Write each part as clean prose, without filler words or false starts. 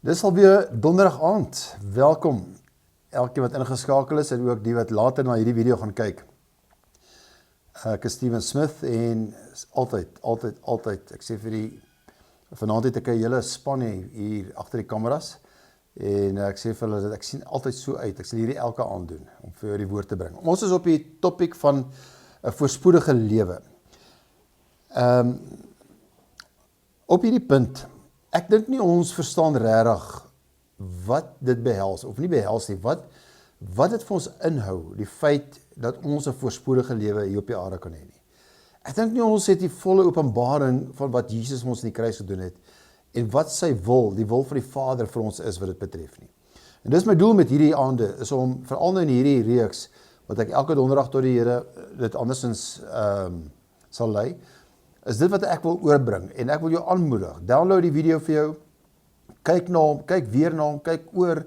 Dis alweer donderdag aand. Welkom. Elkeen wat ingeskakel is en ook die wat later na hierdie video gaan kyk. Ek is Steven Smith en altyd, ek sê vir die, vanaand het ek 'n hele span hier agter die kameras en ek sê vir hulle dat ek sien altyd so uit, ek sal hierdie elke aand doen om vir jou die woord te bring. Ons is op die topic van 'n voorspoedige lewe. Op hierdie punt, ek dink nie ons verstaan regtig wat dit behels, of nie behels nie, wat dit vir ons inhou, die feit dat ons 'n voorspoedige lewe hier op die aarde kan hê nie. Ek dink nie ons het die volle openbaring van wat Jesus ons in die kruis gedoen het, en wat sy wil, die wil van die Vader vir ons is wat dit betref nie. En dis my doel met hierdie aande, is om, veral nou in hierdie reeks, wat ek elke donderdag tot die Here dit andersins sal lei, is dit wat ek wil oorbring, en ek wil jou aanmoedig, download die video vir jou, kyk na hom, kyk weer na hom, kyk oor,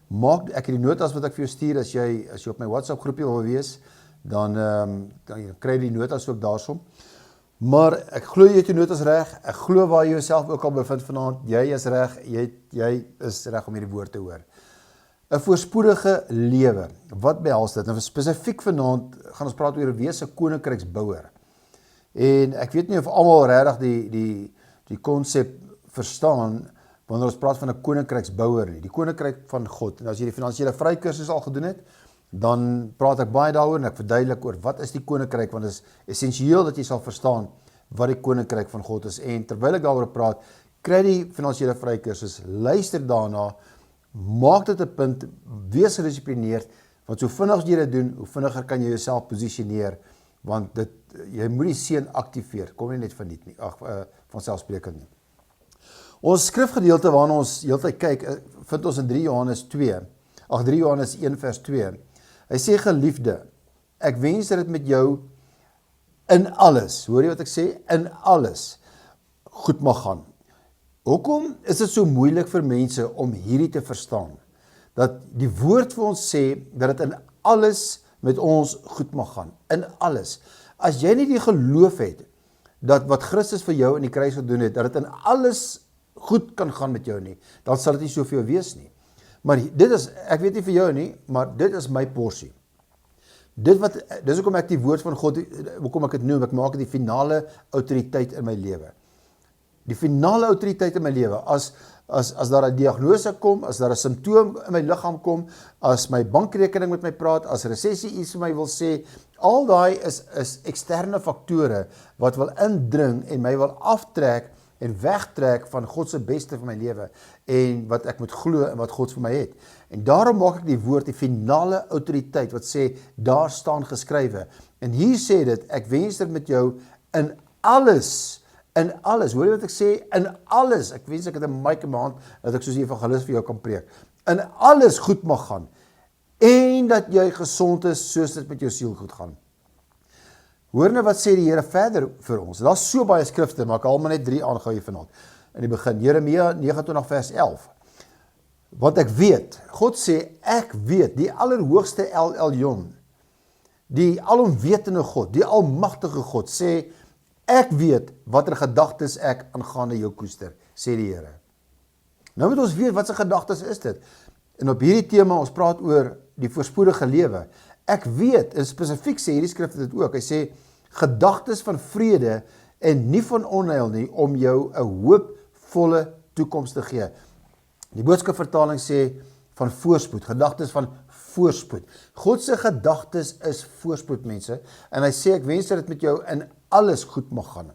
maak ek die notas wat ek vir jou stuur, as jy op my WhatsApp groepie wil wees, dan kry jy die notas ook daarsom, maar ek glo jy het die notas reg, ek glo waar jy jouself ook al bevind vanaand, jy is reg, jy is reg om hierdie woord te hoor. 'n Voorspoedige lewe, wat behels dit? Nou spesifiek vanaand gaan ons praat oor wees 'n koninkryksbouer. En ek weet nie of almal regtig die konsep verstaan wanneer ons praat van 'n koninkryksbouer nie. Die koninkryk van God. En as jy die finansiële vrykursus al gedoen het, dan praat ek baie daaroor en ek verduidelik oor wat is die koninkryk, want dit is essensieel dat jy sal verstaan wat die koninkryk van God is. En terwyl ek daaroor praat, kry die finansiële vrykursus, luister daarna, maak dit 'n punt, wees gedissiplineerd, want so vinnig as jy dit doen, hoe vinniger kan jy jouself posisioneer, want jy moet die seën aktiveer, kom nie net verniet nie, vanselfsprekend nie. Ons skrifgedeelte waarna ons heeltyd kyk, vind ons in 3 Johannes 1 vers 2. Hy sê, geliefde, ek wens dat dit met jou in alles, hoor jy wat ek sê, in alles goed mag gaan. Hoekom is dit so moeilik vir mense om hierdie te verstaan? Dat die woord vir ons sê, dat dit in alles met ons goed mag gaan, in alles. As jy nie die geloof het, dat wat Christus vir jou in die kruis gedoen het, dat dit in alles goed kan gaan met jou nie, dan sal dit nie so vir jou wees nie. Maar dit is, ek weet nie vir jou nie, maar dit is my porsie. Dis hoekom ek die woord van God, hoekom ek dit noem, ek maak dit die finale autoriteit in my lewe. Die finale autoriteit in my lewe, as daar 'n diagnose kom, as daar 'n simptoom in my liggaam kom, as my bankrekening met my praat, as resessie iets vir my wil sê, al daai is eksterne faktore wat wil indring en my wil aftrek en wegtrek van God se beste vir my lewe en wat ek moet glo en wat God vir my het. En daarom maak ek die woord die finale autoriteit wat sê, daar staan geskrywe. En hier sê dit, ek wens dit met jou in alles, hoor jy wat ek sê? In alles, ek wens ek het 'n mic in my hand, dat ek soos die evangelist vir jou kan preek. In alles goed mag gaan, en dat jy gesond is, soos dit met jou siel goed gaan. Hoor nou wat sê die Here verder vir ons. Daar's so baie skrifte, maar ek haal maar net 3 aangehou hier vanaand. In die begin, Jeremia 29 vers 11. Want ek weet, God sê, ek weet, die allerhoogste El Elyon, die alomwetende God, die almagtige God, sê, ek weet watter gedagtes ek aangaande jou koester, sê die Here. Nou moet ons weet wat se gedagtes is dit. En op hierdie tema, ons praat oor die voorspoedige lewe. Ek weet, en spesifiek sê hierdie skrif dit ook, hy sê, gedagtes van vrede en nie van onheil nie, om jou 'n hoopvolle toekoms te gee. Die boodskapvertaling sê van voorspoed, gedagtes van voorspoed. God se gedagtes is voorspoed, mense, en hy sê, ek wens dat dit met jou in alles goed mag gaan.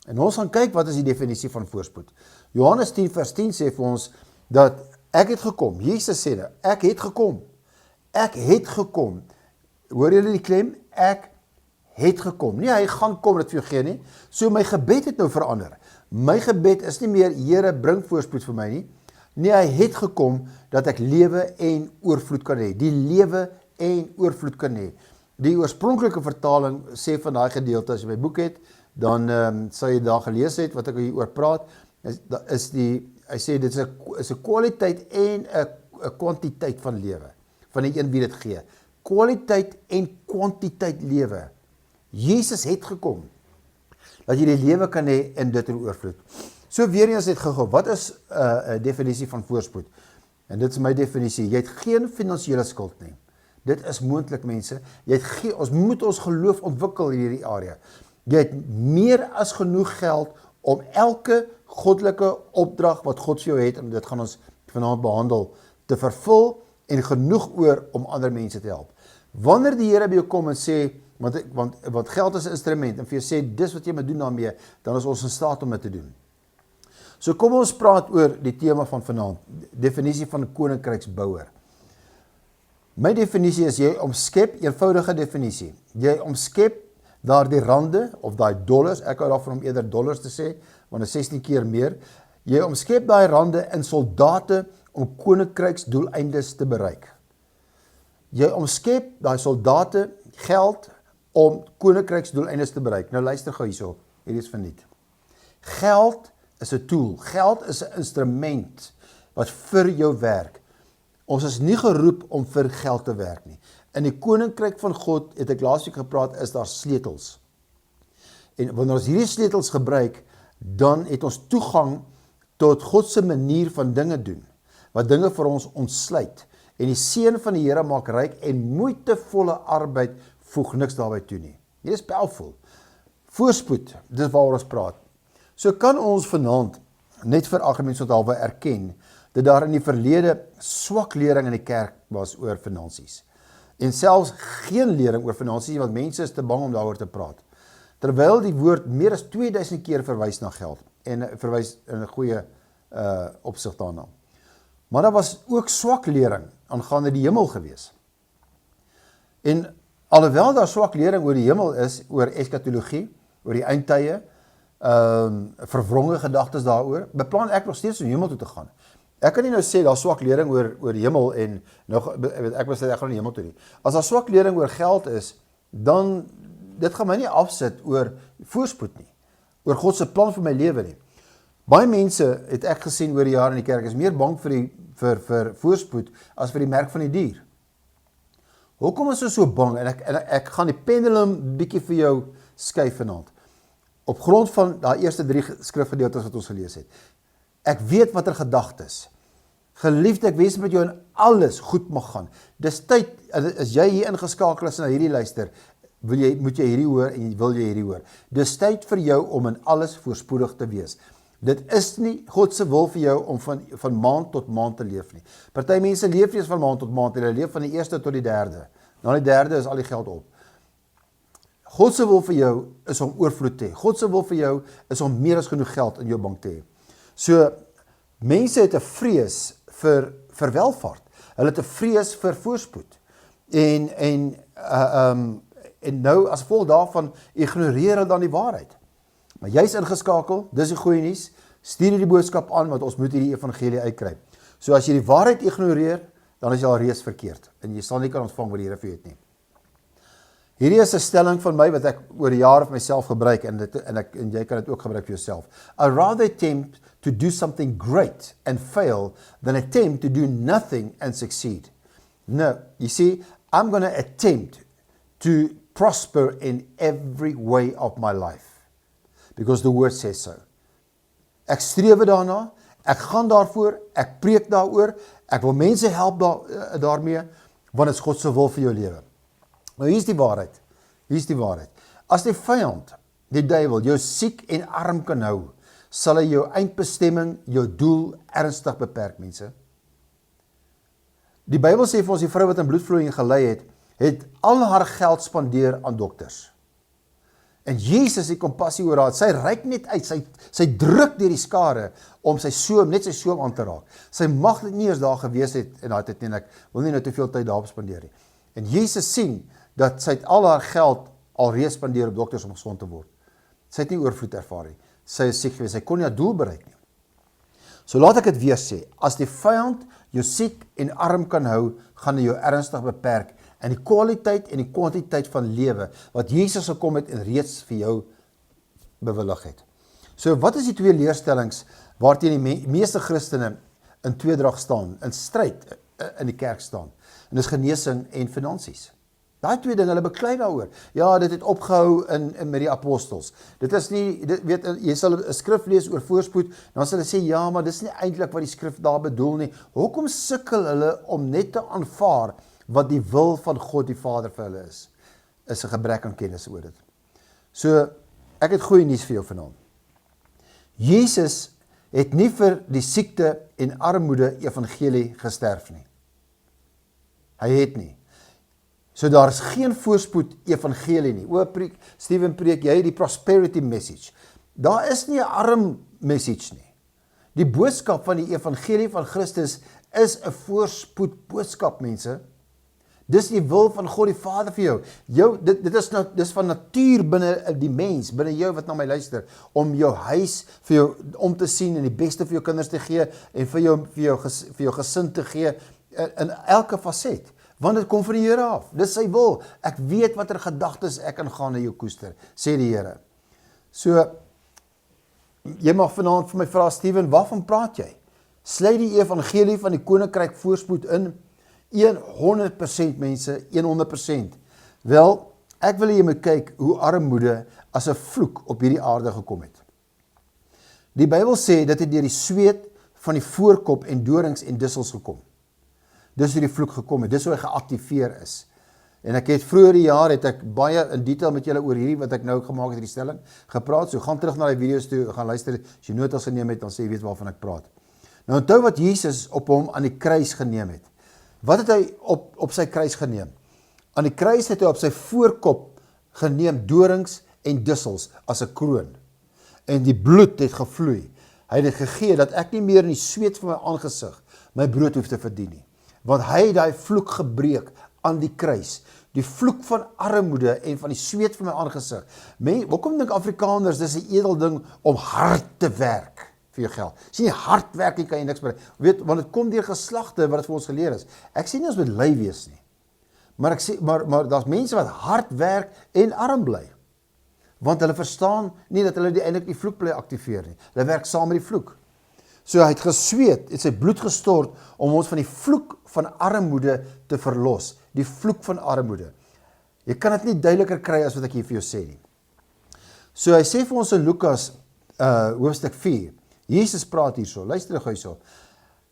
En ons gaan kyk, wat is die definisie van voorspoed. Johannes 10 vers 10 sê vir ons, dat ek het gekom, Jesus sê dit, ek het gekom, hoor julle die klem, ek het gekom, nie hy gaan kom, dit vir jou gee nie, so my gebed het nou verander, my gebed is nie meer, Here bring voorspoed vir my nie, nee, hy het gekom, dat ek lewe en oorvloed kan hê, die lewe en oorvloed kan hê. Die oorspronklike vertaling sê van daai gedeelte, as jy my boek het, dan sal jy daar gelees het, wat ek hier oor praat, hy sê, dit is 'n kwaliteit en 'n kwantiteit van lewe, van die een wie dit gee. Kwaliteit en kwantiteit lewe. Jesus het gekom, dat jy die lewe kan hê in dit in oorvloed. So weer eens net gou-gou, wat is 'n definisie van voorspoed? En dit is my definisie, jy het geen finansiële skuld nie. Dit is moontlik, mense. Ons moet ons geloof ontwikkel in hierdie area. Jy het meer as genoeg geld om elke goddelike opdrag wat God vir jou het, en dit gaan ons vanaand behandel, te vervul en genoeg oor om ander mense te help. Wanneer die Here by jou kom en sê, want geld is 'n instrument, en vir jou sê, dis wat jy moet doen daarmee, dan is ons in staat om dit te doen. So kom ons praat oor die tema van vanaand, definisie van 'n koninkryksbouer. My definisie is, jy omskep, eenvoudige definisie, jy omskep daardie rande, of daai dollars, ek hou daarvan om eerder dollars te sê, want dit is 16 keer meer, jy omskep daai rande in soldate om koninkryksdoeleindes te bereik. Jy omskep daai soldate geld om koninkryksdoeleindes te bereik. Nou luister gou hierso, hierdie is verniet. Geld is 'n tool, geld is 'n instrument wat vir jou werk. Ons is nie geroep om vir geld te werk nie. In die koninkryk van God, het ek laasweek gepraat, is daar sleutels. En wanneer ons hierdie sleutels gebruik, dan het ons toegang tot God se manier van dinge doen, wat dinge vir ons ontsluit. En die seën van die Here maak ryk en moeitevolle arbeid voeg niks daarby toe nie. Dit is powerful. Voorspoed, dis waaroor ons praat. So kan ons vanaand net vir algemeenshalwe erken dat daar in die verlede swak lering in die kerk was oor finansies. En selfs geen lering oor finansies, want mense is te bang om daaroor te praat. Terwyl die woord meer as 2000 keer verwys na geld en verwys in 'n goeie opsig daarna. Maar daar was ook swak lering aangaande die hemel gewees. En alhoewel daar swak lering oor die hemel is, oor eskatologie, oor die eindtye, verwronge gedagtes daaroor, beplan ek nog steeds om hemel toe te gaan. Ek kan nie nou sê daar swak lering oor die hemel en ek besluit ek gaan nie hemel toe nie. As daar swak lering oor geld is, dan dit gaan my nie afsit oor voorspoed nie, oor God se plan vir my lewe nie. Baie mense het ek gesien oor die jare in die kerk is meer bang vir voorspoed as vir die merk van die dier. Hoekom is ons so bang? En ek gaan die pendulum bietjie vir jou skuif vanaand. Op grond van daai eerste 3 skrifgedeeltes wat ons gelees het. Ek weet wat gedagtes. Geliefde, ek wens met jou in alles goed mag gaan. Dis tyd, as jy hier ingeskakel is na hierdie luister, moet jy hierdie hoor en wil jy hierdie hoor. Dis tyd vir jou om in alles voorspoedig te wees. Dit is nie God se wil vir jou om van maand tot maand te leef nie. Party mense leef nie van maand tot maand, hulle leef van die eerste tot die derde. Na die derde is al die geld op. God se wil vir jou is om oorvloed te hê. God se wil vir jou is om meer as genoeg geld in jou bank te hê. So, mense het 'n vrees vir welvaart. Hulle het 'n vrees vir voorspoed. En nou, as gevolg daarvan, ignoreer hulle dan die waarheid. Maar jy's ingeskakel, dis die goeie nuus, stuur die boodskap aan, want ons moet hierdie evangelie uitkry. So as jy die waarheid ignoreer, dan is jy al reeds verkeerd, en jy sal nie kan ontvang wat die Here vir jou het nie. Hierdie is 'n stelling van my, wat ek oor die jare vir myself gebruik, en jy kan dit ook gebruik vir jouself. I rather attempt to do something great and fail, than attempt to do nothing and succeed. No, you see, I'm going to attempt to prosper in every way of my life. Because the word says so. Ek streef daarna, ek gaan daarvoor, ek preek daaroor, ek wil mense help daarmee, want dit is God se wil vir jou lewe. Nou hier is die waarheid, As die vyand, die duiwel, jou siek en arm kan hou, sal hy jou eindbestemming, jou doel ernstig beperk, mense. Die Bybel sê vir ons, die vrou wat in bloedvloeiing gelei het al haar geld spandeer aan dokters. En Jesus het kompassie oor haar, sy reik net uit, sy druk deur die skare, om sy soom aan te raak. Sy mag dit nie eens daar gewees het, en ek wil nie nou te veel tyd daarop spandeer nie. En Jesus sien, dat sy het al haar geld alreeds spandeer op dokters om gesond te word. Sy het nie oorvloed ervaar nie. Sy is siek gewees, sy kon nie haar doel bereik nie. So laat ek dit weer sê, as die vyand jou siek en arm kan hou, gaan hy jou ernstig beperk, en die kwaliteit en die kwantiteit van lewe, wat Jesus gekom het en reeds vir jou bewillig het. So wat is die 2 leerstellings, waarteen die meeste Christene in tweedrag staan, in stryd in die kerk staan? En dis genesing en finansies. Daai twee dinge, hulle beklei daaroor. Ja, dit het opgehou met die apostels. Dit is nie, jy sal 'n skrif lees oor voorspoed, dan sal hulle sê, ja, maar dis nie eintlik wat die skrif daar bedoel nie. Hoekom sukkel hulle om net te aanvaar wat die wil van God die Vader vir hulle is? Is 'n gebrek aan kennis oor dit. So, ek het goeie nuus vir jou vanaand. Jesus het nie vir die siekte en armoede evangelie gesterf nie. Hy het nie. So daar is geen voorspoed evangelie nie. Steven preek jy die prosperity message. Daar is nie 'n arm message nie. Die boodskap van die evangelie van Christus is 'n voorspoed boodskap, mense. Dis die wil van God die Vader vir jou. Dis van natuur binne die mens, binne jou wat na my luister, om jou huis vir jou om te sien en die beste vir jou kinders te gee en vir jou gesin te gee in elke facet. Want dit kom van die Here af. Dis sy wil. Ek weet watter gedagtes ek ingaan na jou koester, sê die Here. So, jy mag vanaand vir my vra, Steven, waarvan praat jy? Sluit die evangelie van die koninkryk voorspoed in? 100% mense, 100%. Wel, ek wil jy moet kyk hoe armoede as 'n vloek op hierdie aarde gekom het. Die Bybel sê dat dit deur die sweet van die voorkop en dorings en dussels gekom. Dis hoe die vloek gekom het, dis hoe hy geactiveer is. En ek het vroeër die jaar, het ek baie in detail met julle oor hierdie, wat ek nou gemaak het, die stelling, gepraat, so gaan terug na die video's toe, gaan luister, as jy notas geneem het, dan sê jy weet waarvan ek praat. Nou onthou wat Jesus op hom aan die kruis geneem het. Wat het hy op sy kruis geneem? Aan die kruis het hy op sy voorkop geneem dorings en dussels as 'n kroon. En die bloed het gevloei. Hy het dit gegee dat ek nie meer in die sweet van my aangesig my brood hoef te verdien nie. Want hy het daai vloek gebreek aan die kruis. Die vloek van armoede en van die sweet van my aangesig. Hoekom dink Afrikaners dis 'n edel ding om hard te werk vir jou geld? As jy nie hard werk nie, kan jy niks bereik. Weet, want dit kom deur geslagte wat dit vir ons geleer is. Ek sê nie ons moet lui wees nie. Maar ek sê maar daar's mense wat hard werk en arm bly. Want hulle verstaan nie dat hulle eintlik die vloek bly aktiveer nie. Hulle werk saam met die vloek. So hy het gesweet, het sy bloed gestort om ons van die vloek van armoede te verlos. Die vloek van armoede. Jy kan dit nie duideliker kry as wat ek hier vir jou sê nie. So hy sê vir ons in Lukas hoofstuk 4. Jesus praat hierso, luister gou hierso.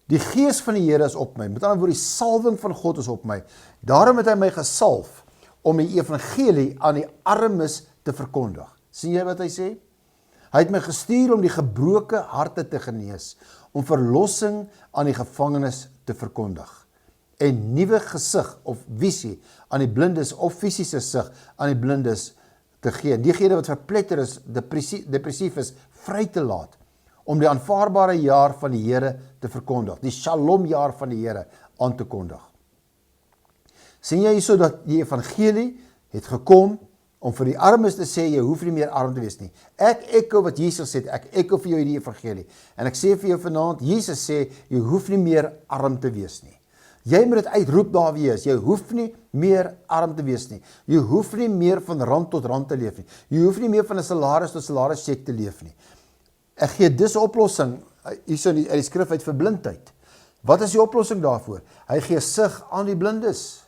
Die gees van die Here is op my. Met ander woorde, die salwing van God is op my. Daarom het hy my gesalf om die evangelie aan die armes te verkondig. Sien jy wat hy sê? Hy het my gestuur om die gebroke harte te genees, om verlossing aan die gevangenes te verkondig, en nuwe gesig of visie aan die blindes of fisiese sig aan die blindes te gee. Diegene wat verpletter is, depressief is, vry te laat, om die aanvaarbare jaar van die Here te verkondig, die Shalom jaar van die Here aan te kondig. Sien jy hierso dat die evangelie het gekom om vir die armes te sê, jy hoef nie meer arm te wees nie. Ek ekko wat Jesus sê, ek ekko vir jou die evangelie. En ek sê vir jou vanaand, Jesus sê, jy hoef nie meer arm te wees nie. Jy moet dit uitroep daar wees, jy hoef nie meer arm te wees nie. Jy hoef nie meer van rand tot rand te leef nie. Jy hoef nie meer van 'n salaris tot salarisjek te leef nie. Ek gee dis 'n oplossing, hierso uit die skrif uit vir blindheid. Wat is die oplossing daarvoor? Hy gee sig aan die blindes.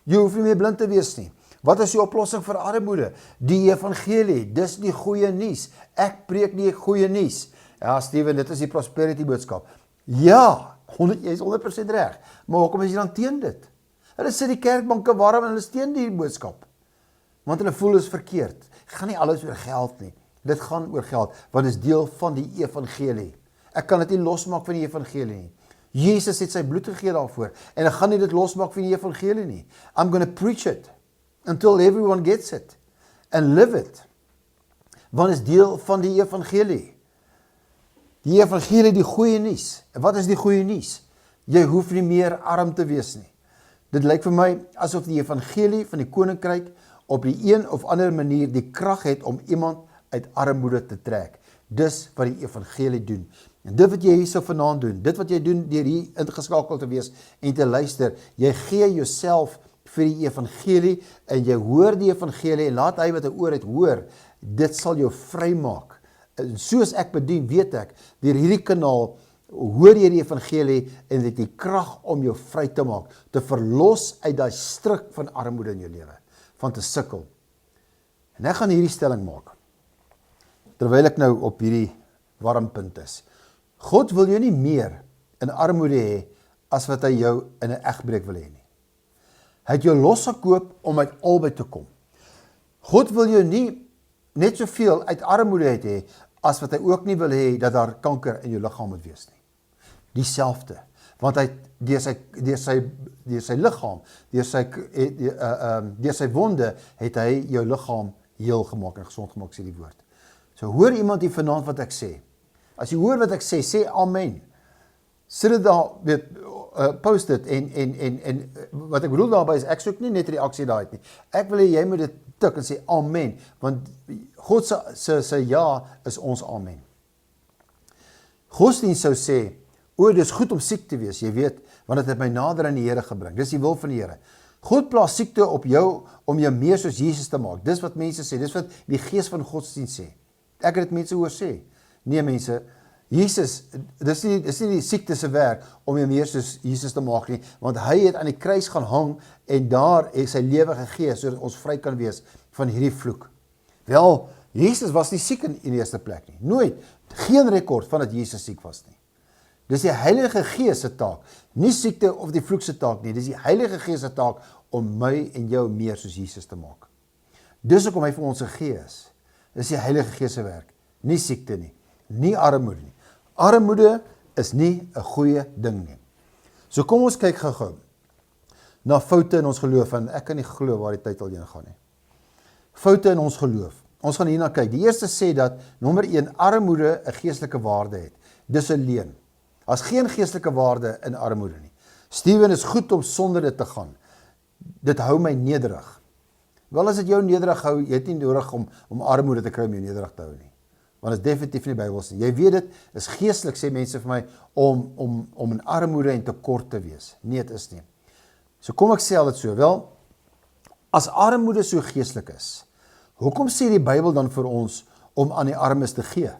Jy hoef nie meer blind te wees nie. Wat is die oplossing vir armoede? Die evangelie, dis die goeie nuus. Ek preek die goeie nuus. Ja, Steven, dit is die prosperity boodskap. Ja, jy is 100% reg. Maar hoekom is jy dan teen dit? Hulle sit die kerkbanke warm en hulle steun die boodskap. Want hulle voel is verkeerd. Dit gaan nie alles oor geld nie. Dit gaan oor geld, want dit is deel van die evangelie. Ek kan dit nie losmaak van die evangelie nie. Jesus het sy bloed gegee daarvoor, en ek gaan nie dit losmaak van die evangelie nie. I'm going to preach it, until everyone gets it, and live it. Want dit is deel van die evangelie. Die evangelie, die goeie nuus. En wat is die goeie nuus? Jy hoef nie meer arm te wees nie. Dit lyk vir my asof die evangelie van die koninkryk op die een of ander manier die krag het om iemand uit armoede te trek. Dis wat die evangelie doen. En dit wat jy hierso vanaand doen, dit wat jy doen deur hier ingeskakel te wees en te luister, jy gee jouself vir die evangelie en jy hoor die evangelie en laat hy wat 'n oor het hoor, dit sal jou vrymaak. En soos ek bedien, weet ek, deur hierdie kanaal hoor jy die evangelie en dit die krag om jou vry te maak, te verlos uit daai struik van armoede in jou lewe, van te sukkel. En ek gaan hierdie stelling maak, terwyl ek nou op hierdie warm punt is. God wil jou nie meer in armoede hê, as wat hy jou in 'n egbreek wil hê nie. Hy het jou losgekoop om uit albei te kom. God wil jou nie net soveel uit armoede uit hê, as wat hy ook nie wil hê, dat daar kanker in jou liggaam moet wees nie. Dieselfde, want hy deur sy liggaam, deur sy wonde, het hy jou liggaam heel gemaak en gesond gemaak, sê die woord. So hoor iemand hier vanaand wat ek sê. As jy hoor wat ek sê, sê amen. Sit dit daar, post dit, en wat ek bedoel daarby is, ek soek nie net reaksie daar uit nie. Ek wil hê jy moet dit tik en sê amen, want God se ja is ons amen. Godsdienst sou sê, dit is goed om siek te wees, jy weet, want dit het my nader aan die Here gebring. Dis die wil van die Here. God plaas siekte op jou, om jou meer soos Jesus te maak. Dis wat mense sê, dis wat die gees van godsdienst sê. Ek het dit mense hoor sê. Nee mense, Jesus, dis nie die siekte se werk, om jou meer soos Jesus te maak nie, want hy het aan die kruis gaan hang, en daar is sy lewe gegee, sodat ons vry kan wees van hierdie vloek. Wel, Jesus was nie siek in die eerste plek nie, nooit, geen rekord van dat Jesus siek was nie. Dis die Heilige Gees se taak, nie siekte of die vloek se taak nie, dis die Heilige Gees se taak, om my en jou meer soos Jesus te maak. Dis hoekom hy vir ons gegee is. Dis die Heilige Gees se werk, nie siekte nie, nie armoede nie. Armoede is nie 'n goeie ding nie. So kom ons kyk gou-gou na foute in ons geloof, en ek kan nie glo waar die tyd al heen gaan nie. Foute in ons geloof. Ons gaan hierna kyk. Die eerste sê dat, nommer 1, armoede 'n geestelike waarde het. Dis 'n leuen. As geen geestelike waarde in armoede nie. Steven, is goed om sonder dit te gaan. Dit hou my nederig. Wel, as dit jou nederig hou, jy het nie nodig om armoede te kry om jou nederig te hou nie. Want dit is definitief nie Bybels nie. Jy weet dit, is geestelik, sê mense vir my, om in armoede en tekort te wees. Nee, dit is nie. So kom ek sê al dit so, wel, as armoede so geestelik is, hoekom sê die Bybel dan vir ons, om aan die armes te gee?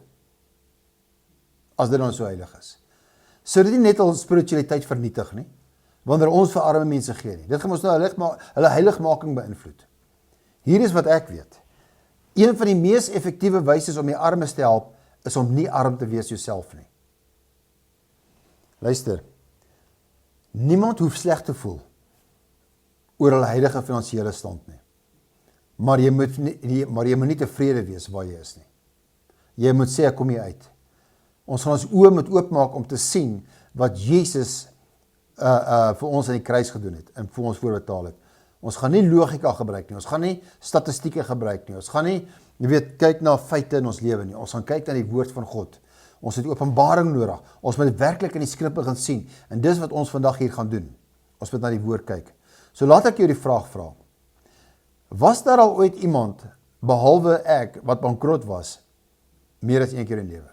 As dit dan so heilig is. Sou dit nie net al spiritualiteit vernietig nie, wanneer ons vir arme mense gee nie. Dit gaan ons nou hulle heiligmaking beïnvloed. Hier is wat ek weet. Een van die mees effektiewe wyses om die armes te help, is om nie arm te wees jouself nie. Luister, niemand hoef sleg te voel oor hulle huidige finansiële stand nie. Maar jy moet nie tevrede wees waar jy is nie. Jy moet sê, ek kom hier uit. Ons gaan ons oë moet oopmaak om te sien wat Jesus vir ons aan die kruis gedoen het en vir ons voorbetaal het. Ons gaan nie logika gebruik nie, ons gaan nie statistieke gebruik nie, ons gaan nie, kyk na feite in ons lewe nie, ons gaan kyk na die woord van God. Ons het openbaring nodig, ons moet werklik in die skrippe gaan sien, en dis wat ons vandag hier gaan doen. Ons moet na die woord kyk. So laat ek jou die vraag vra. Was daar al ooit iemand, behalwe ek, wat bankrot was, meer as een keer in lewe?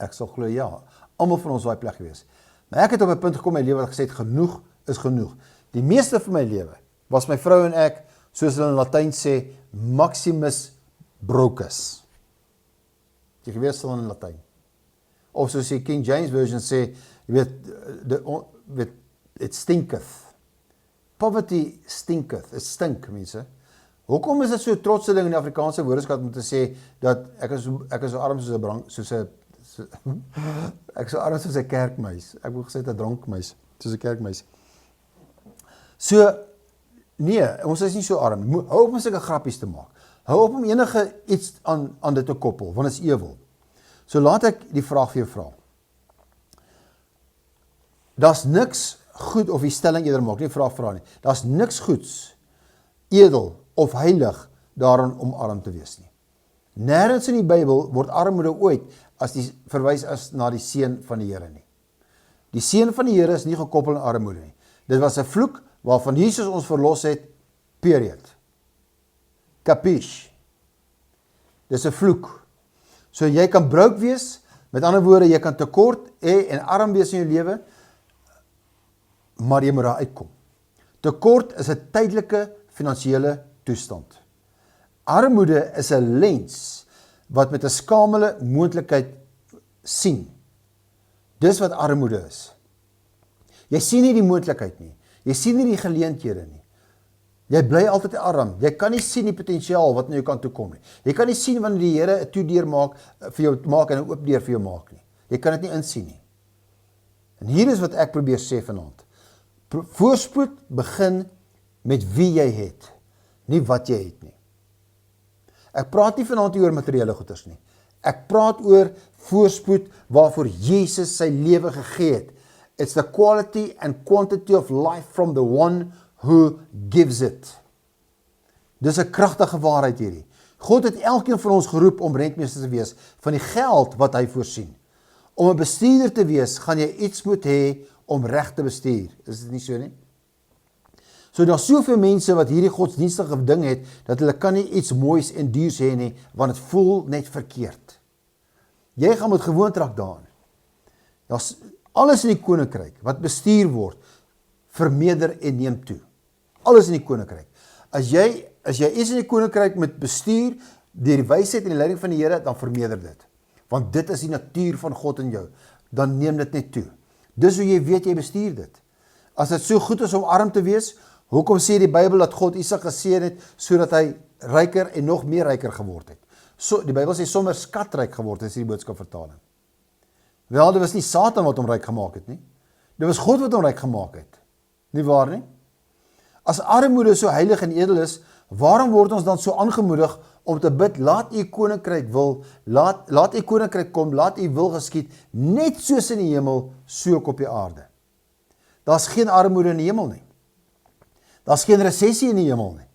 Ek sal glo ja, almal van ons daai plek gewees. Maar ek het op 'n punt gekom in my lewe wat gesê het, genoeg is genoeg. Die meeste van my lewe was my vrou en ek, soos hulle in Latyn sê, maximus brucus. Jy geweet sal in Latyn. Of soos die King James Version sê, jy weet, it stinketh. Poverty stinketh, it stink, mense. Hoekom is dit so trotse ding in die Afrikaanse woordeskat om te sê, dat ek is so arm ek is so arm soos 'n kerkmuis. Ek wil gesê 'n drankmuis, soos 'n kerkmuis. So, nee, ons is nie so arm. Hou op om sulke grappies te maak. Hou op om enige iets aan dit te koppel, want dit is ewel. So laat ek die vraag vir jou vra. Daar's niks goed, of die stelling eerder maak, nie vraag vra nie. Daar's niks goeds, edel of heilig daarin om arm te wees nie. Nêrens in die Bybel word armoede ooit as die verwys as na die seën van die Here nie. Die seën van die Here is nie gekoppel aan armoede nie. Dit was 'n vloek waarvan Jesus ons verlos het, period. Capiche. Dis 'n vloek. So jy kan broke wees, met ander woorde, jy kan tekort en arm wees in jou lewe, maar jy moet daar uitkom. Tekort is 'n tydelike finansiële toestand. Armoede is 'n lens wat met 'n skamele moontlikheid sien. Dis wat armoede is. Jy sien nie die moontlikheid nie. Jy sien nie die geleenthede nie. Jy bly altyd arm. Jy kan nie sien die potensiaal wat na jou kant toe kom nie. Jy kan nie sien wanneer die Here 'n toedeur maak vir jou maak en 'n oop deur vir jou maak nie. Jy kan dit nie insien nie. En hier is wat ek probeer sê vanaand. Voorspoed begin met wie jy het, nie wat jy het nie. Ek praat nie vanaand oor materiële goederes nie. Ek praat oor voorspoed waarvoor Jesus sy lewe gegee het. It's the quality and quantity of life from the one who gives it. Dis 'n kragtige waarheid hierdie. God het elkeen van ons geroep om rentmeester te wees van die geld wat hy voorsien. Om 'n bestuurder te wees, gaan jy iets moet hê om reg te bestuur. Is dit nie so nie? So daar's soveel mense wat hierdie godsdienstige ding het, dat hulle kan nie iets moois en duurs hê nie, want dit voel net verkeerd. Jy gaan met gewoond raak daaraan. Daar's alles in die koninkryk wat bestuur word, vermeerder en neem toe. Alles in die koninkryk. As jy iets in die koninkryk met bestuur, deur die wysheid en die leiding van die Here, dan vermeerder dit. Want dit is die natuur van God in jou. Dan neem dit net toe. Dis hoe jy weet jy bestuur dit. As dit so goed is om arm te wees, hoekom sê die Bybel dat God Isak geseën het, sodat hy ryker en nog meer ryker geword het? So, die Bybel sê sommer skatryk geword het, is die boodskapvertaling. Wel, dit was nie Satan wat hom ryk gemaak het nie. Dit was God wat hom ryk gemaak het. Nie waar nie? As armoede so heilig en edel is, waarom word ons dan so aangemoedig om te bid, laat u koninkryk laat u koninkryk kom, laat u wil geskied, net soos in die hemel, so ook op die aarde. Daar's geen armoede in die hemel nie. Daar's geen resessie in die hemel nie.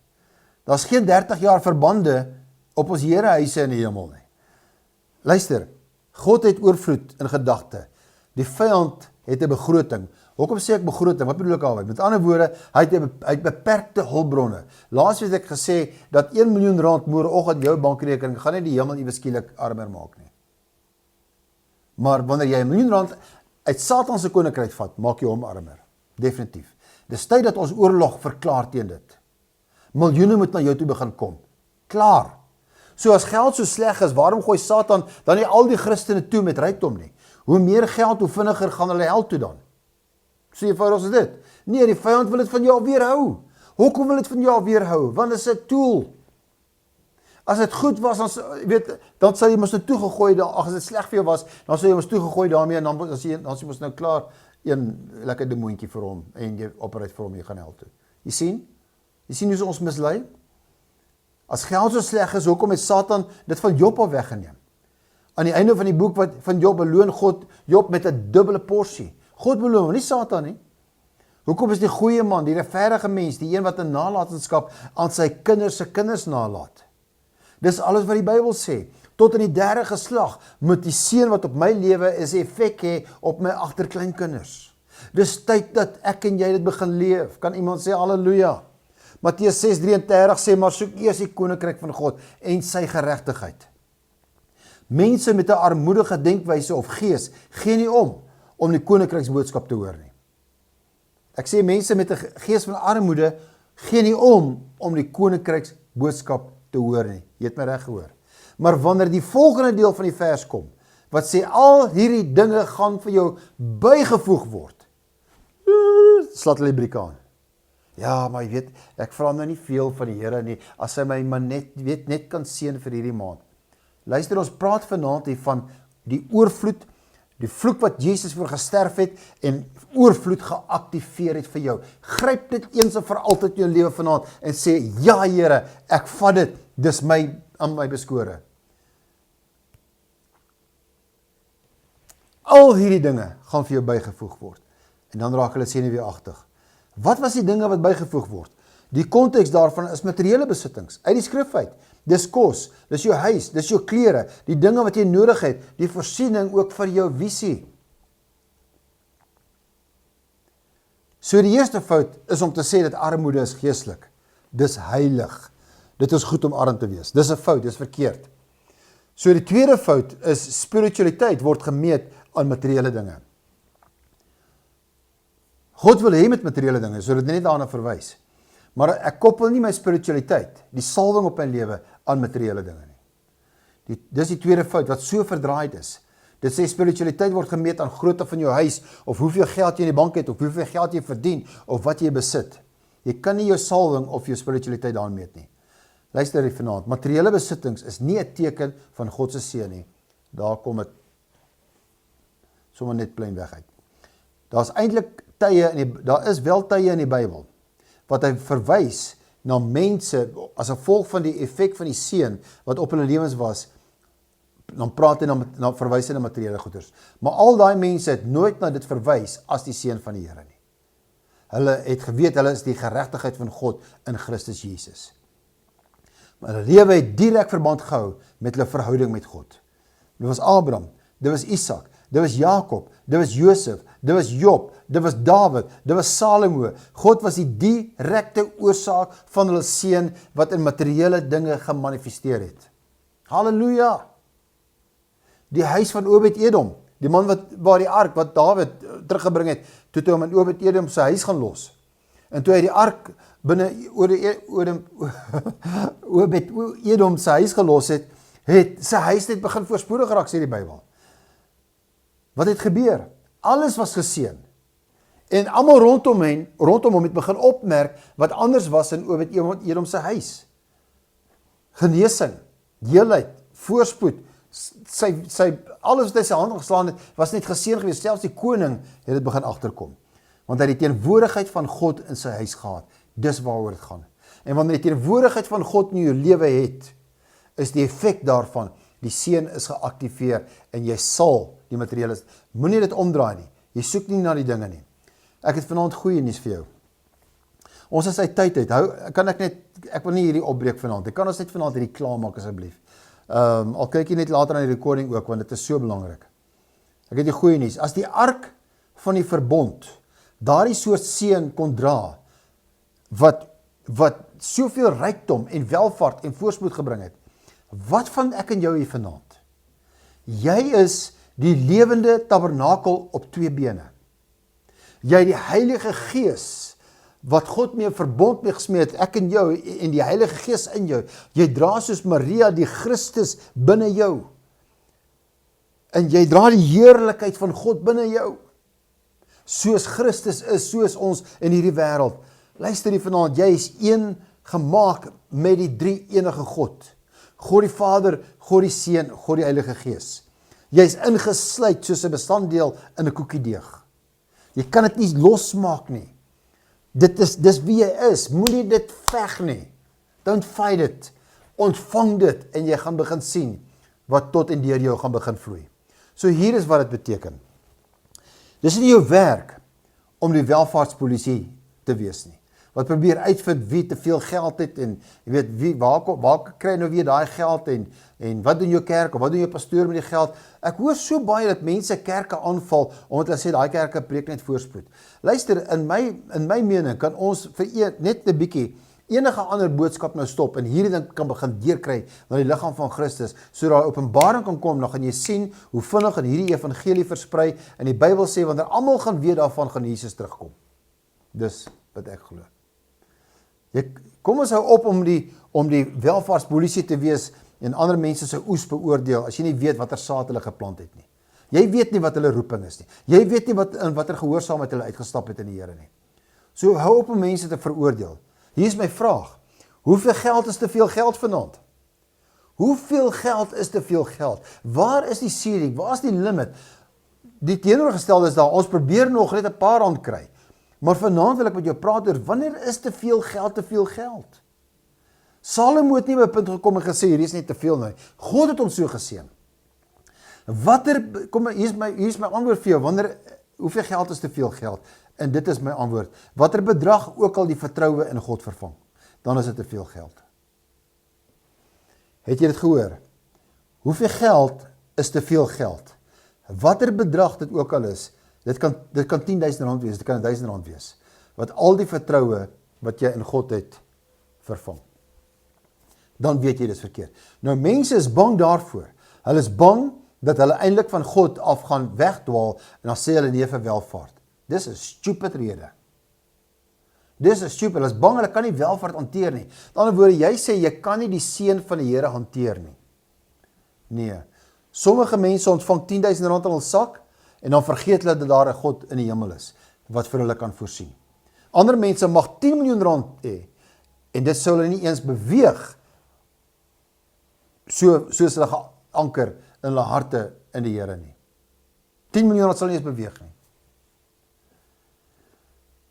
Daar's geen 30 jaar verbande op ons herehuise in die hemel nie. Luister, God het oorvloed in gedagte. Die vyand het 'n begroting. Hoekom sê ek begroting? Wat bedoel ek daarmee? Met ander woorde, hy het beperkte hulpbronne. Laasweek het ek gesê dat 1 miljoen rand môreoggend jou bankrekening gaan nie die hemel iewes skielik armer maak nie. Maar wanneer jy 1 miljoen rand uit Satan se koninkryk vat, maak jy hom armer. Definitief. Dis tyd dat ons oorlog verklaar teen dit. Miljoene moet na jou toe begin kom. Klaar. So as geld so sleg is, waarom gooi Satan dan nie al die Christene toe met rykdom nie? Hoe meer geld, hoe vinniger gaan hulle hel toe dan. So eenvoudig is dit. Nee, die vyand wil dit van jou weerhou. Hoekom wil dit van jou weerhou? Want dit is 'n tool. As dit goed was, dan sal jy mos nou toegegooi, as dit sleg vir jou was, dan sal jy mos toegegooi daarmee, en dan is jy mos nou klaar, een lekker demoontjie vir hom, en jy opereer vir hom, jy gaan hel toe. Jy sien hoe ons mislei? As geld so sleg is, hoekom het Satan dit van Job al weggeneem? Aan die einde van die boek van Job beloon God Job met 'n dubbele porsie. God beloon, nie Satan nie. Hoekom is die goeie man, die regverdige mens, die een wat 'n nalatenskap aan sy kinders se kinders nalat? Dis alles wat die Bybel sê. Tot in die 3de geslag moet die seën wat op my lewe is effek hê op my agterkleinkinders. Dis tyd dat ek en jy dit begin leef. Kan iemand sê halleluja? Matteus 6:33 sê, maar soek eers die koninkryk van God en sy geregtigheid. Mense met 'n armoedige denkwyse of gees gee nie om die koninkryksboodskap te hoor nie. Ek sê mense met 'n gees van armoede gee nie om die koninkryksboodskap te hoor nie. Jy het my reg gehoor. Maar wanneer die volgende deel van die vers kom, wat sê al hierdie dinge gaan vir jou bygevoeg word, slaat hulle die brieke aan. Ja, maar jy weet, ek vra nou nie veel van die Here nie, as hy my maar net kan seën vir hierdie maand. Luister, ons praat vanaand hier van die oorvloed, die vloek wat Jesus voor gesterf het en oorvloed geactiveer het vir jou. Gryp dit eens en vir altyd in jou lewe vanaand en sê, ja Here, ek vat dit, dis aan my beskore. Al hierdie dinge gaan vir jou bygevoeg word. En dan raak hulle senuweeagtig. Wat was die dinge wat bygevoeg word? Die konteks daarvan is materiële besittings, uit die skrif uit. Dis kos, dis jou huis, dis jou klere, die dinge wat jy nodig het, die voorsiening ook vir jou visie. So die eerste fout is om te sê dat armoede is geestelik. Dis heilig. Dit is goed om arm te wees. Dis 'n fout, dis verkeerd. So die tweede fout is spiritualiteit word gemeet aan materiële dinge. God wil hê met materiële dinge, so dit net daarna verwys. Maar ek koppel nie my spiritualiteit, die salwing op my lewe, aan materiële dinge nie. Dis die tweede fout wat so verdraaid is. Dit sê spiritualiteit word gemeet aan grootte van jou huis, of hoeveel geld jy in die bank het, of hoeveel geld jy verdien, of wat jy besit. Jy kan nie jou salwing of jou spiritualiteit daarin meet nie. Luister hier vanaand, materiële besittings is nie 'n teken van God se seën nie. Daar kom dit sommer net plain weg uit. Daar is wel tye in die Bybel, wat hy verwys na mense, as gevolg van die effek van die seën, wat op hulle lewens was, dan praat hy na verwys hy na materiële goeders. Maar al daai mense het nooit na dit verwys as die seën van die Here nie. Hulle het geweet, hulle is die geregtigheid van God in Christus Jesus. Maar hulle lewe het direk verband gehou met hulle verhouding met God. Dit was Abraham, dit was Isak, dit was Jakob, dit was Josef, dit was Job, dit was Dawid, dit was Salomo. God was die direkte oorsaak van hulle seën wat in materiële dinge gemanifesteer het. Halleluja! Die huis van Obed-Edom, die man waar die ark wat Dawid teruggebring het, toe hy hom in Obed-Edom sy huis gaan los. En toe hy die ark binne Obed-Edom sy huis gelos het, sy huis net begin voorspoedig geraak, sê die Bybel. Wat het gebeur? Alles was geseën. En almal rondom hom het begin opmerk wat anders was in Obed-Edom sy huis. Genesing, heelheid, voorspoed, alles wat hy sy hand geslaan het, was net geseën geweest. Selfs die koning het dit begin agterkom. Want hy het die teenwoordigheid van God in sy huis gehad. Dis waaroor dit gaan. En wanneer die teenwoordigheid van God in jou lewe het, is die effek daarvan, die seën is geaktiveer, en jy sal die materiële, moenie dit omdraai nie. Jy soek nie na die dinge nie. Ek het vanaand goeie nuus vir jou. Ons is uit tyd uit. Ek wil nie hierdie opbreek vanaand. Ek kan ons net vanaand hierdie klaarmaak asseblief. Al kyk jy net later aan die recording ook, want dit is so belangrik. Ek het die goeie nuus. As die ark van die verbond daardie soort seën kon dra, wat soveel rykdom en welvaart en voorspoed gebring het, wat van ek en jou hier vanaand? Jy is die lewende tabernakel op 2 bene. Jy die Heilige Gees, wat God mee 'n verbond mee gesmee het, ek en jou, en die Heilige Gees in jou. Jy dra soos Maria die Christus binne jou. En jy dra die heerlikheid van God binne jou. Soos Christus is, soos ons in hierdie wêreld. Luister hier vanaand, jy is een gemaak met die drie enige God. God die Vader, God die Seun, God die Heilige Gees. Jy is ingesluit soos 'n bestanddeel in 'n koekiedeeg. Jy kan dit nie losmaak nie. Dis wie jy is. Moenie dit veg nie. Don't fight it. Ontvang dit en jy gaan begin sien wat tot en deur jou gaan begin vloei. So hier is wat dit beteken. Dis nie jou werk om die welvaartspolisie te wees nie. Wat probeer uitvind wie te veel geld het en jy weet waar kry nou weer daai geld en wat doen jou kerk of wat doen jou pastoor met die geld? Ek hoor so baie dat mense kerke aanval omdat hulle sê daai kerke preek net voorspoed. Luister, in my mening kan ons vir net 'n bietjie enige ander boodskap nou stop en hierdie ding kan begin deurkry na die liggaam van Christus, so daai openbaring kan kom, dan gaan jy sien hoe vinnig in hierdie evangelie versprei en die Bybel sê wanneer almal gaan weet daarvan gaan Jesus terugkom. Dis wat ek glo. Kom ons hou op om die welvaartspolisie te wees en ander mense se oes beoordeel as jy nie weet watter saad hulle geplant het nie. Jy weet nie wat hulle roeping is nie. Jy weet nie in watter gehoorsaamheid hulle uitgestap het in die Here nie. So hou op om mense te veroordeel. Hier is my vraag. Hoeveel geld is te veel geld vanaand? Hoeveel geld is te veel geld? Waar is die ceiling? Waar is die limit? Die teenoorgestelde is daar, ons probeer nog net 'n paar rand kry. Maar vanaand wil ek met jou praat oor, wanneer is te veel geld te veel geld? Salomo het nie by 'n punt gekom en gesê, hier is net te veel nou. God het hom so geseën. Hier is my antwoord vir jou, hoeveel geld is te veel geld? En dit is my antwoord. Watter bedrag ook al die vertroue in God vervang, dan is dit te veel geld. Het jy dit gehoor? Hoeveel geld is te veel geld? Watter bedrag dit ook al is, dit kan 10.000 rand wees, dit kan 1.000 rand wees, wat al die vertroue wat jy in God het, vervang. Dan weet jy dit is verkeerd. Nou mense is bang daarvoor. Hulle is bang dat hulle eintlik van God af gaan wegdwaal en dan sê hulle nee vir welvaart. Dis 'n stupid rede. Hulle is bang, hulle kan nie welvaart hanteer nie. Met ander woorde, jy sê jy kan nie die seën van die Here hanteer nie. Nee. Sommige mense ontvang 10.000 rand in hul sak, en dan vergeet hulle dat daar 'n God in die hemel is, wat vir hulle kan voorsien. Ander mense mag 10 miljoen rand hê, en dit sou hulle nie eens beweeg, soos hulle geanker in hulle harte in die Here nie. 10 miljoen rand sal nie eens beweeg nie.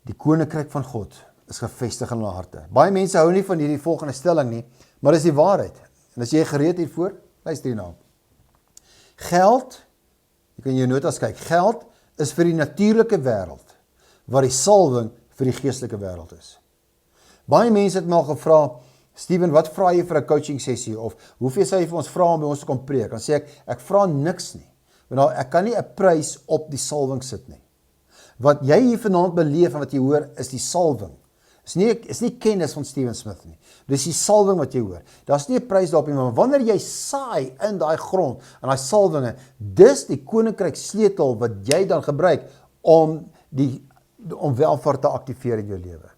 Die koninkryk van God is gevestig in hulle harte. Baie mense hou nie van hierdie volgende stelling nie, maar dis die waarheid. En as jy gereed hiervoor, luister hierna. Geld, jy kan jou notas kyk, geld is vir die natuurlike wêreld, wat die salwing vir die geestelike wêreld is. Baie mense het my al gevra, Steven, wat vra jy vir 'n coaching sessie, of hoeveel sal jy vir ons vra om by ons te kom preek? Dan sê ek vra niks nie, want ek kan nie 'n prys op die salwing sit nie. Wat jy hier vanaand beleef en wat jy hoor, is die salwing. Is nie kennis van Steven Smith nie. Dis die salwing wat jy hoor. Daar's nie 'n prys daarop nie, maar wanneer jy saai in daai grond, in daai salwinge, dis die koninkryk sleutel wat jy dan gebruik om welvaart te aktiveer in jou lewe.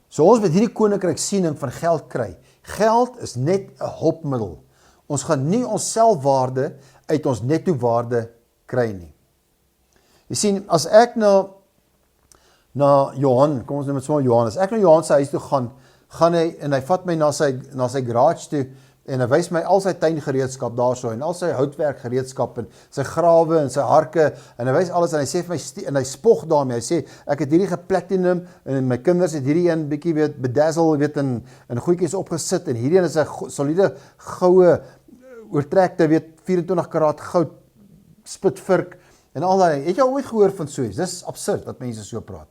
So ons met hierdie koninkryk siening van geld kry. Geld is net 'n hulpmiddel. Ons gaan nie ons selfwaarde uit ons netto waarde kry nie. Jy sien, as ek na Johan, kom ons noem dit sommer Johan, as ek na Johan se huis toe gaan hy, en hy vat my na sy garage toe, en hy wys my al sy tuingereedskap daarso, en al sy houtwerkgereedskap, en sy grawe, en sy harke, en hy wys alles, en hy sê vir my, en hy spog daarmee, hy sê, ek het hierdie geplatinum, en my kinders het hierdie een bietjie bedazzle, in goedjies opgesit, en hierdie een is 'n soliede goue, oortrekte, 24 karaat goud, spitvirk, en al daai, het jy al ooit gehoor van so iets? Dis absurd dat mense so praat.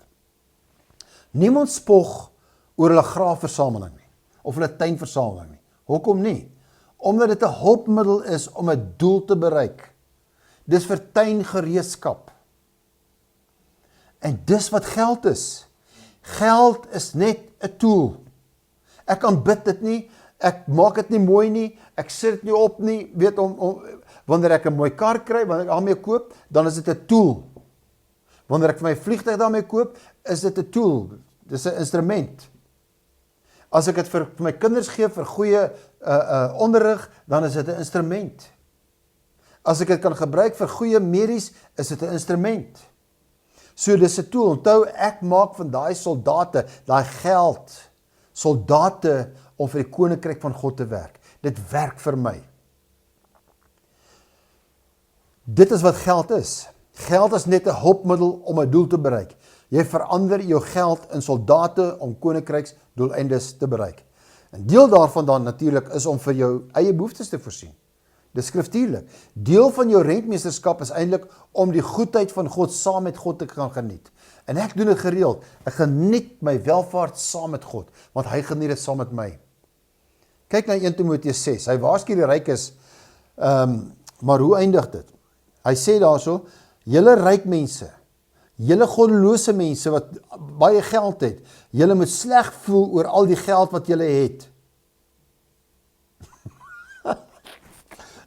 Niemand spog oor hulle graafversameling nie, of hulle tuinversameling nie. Hoekom nie? Omdat dit 'n hulpmiddel is om 'n doel te bereik. Dis vir tuingereedskap. En dis wat geld is. Geld is net 'n tool. Ek aanbid dit nie, ek maak dit nie mooi nie, ek sit dit nie op nie, wanneer ek 'n mooi kar kry, wanneer ek daarmee koop, dan is dit 'n tool. Wanneer ek vir my vliegtuig daarmee koop, is dit 'n tool. Dis 'n instrument. As ek dit vir my kinders gee vir goeie onderrig, dan is dit 'n instrument. As ek dit kan gebruik vir goeie medies, is dit 'n instrument. So dis 'n tool. Onthou, ek maak van daai soldate, daai geld, soldate om vir die koninkryk van God te werk. Dit werk vir my. Dit is wat geld is. Geld is net 'n hulpmiddel om 'n doel te bereik. Jy verander jou geld in soldate om koninkryks doeleindes te bereik. En deel daarvan dan natuurlik is om vir jou eie behoeftes te voorsien. Dis skriftuurlik. Deel van jou rentmeesterskap is eintlik om die goedheid van God saam met God te kan geniet. En ek doen dit gereeld. Ek geniet my welvaart saam met God, want hy geniet dit saam met my. Kyk na 1 Timoteus 6. Hy waarsku die rykes, maar hoe eindig dit? Hy sê daarso, julle ryk mense, julle goddelose mense wat baie geld het, julle moet sleg voel oor al die geld wat julle het.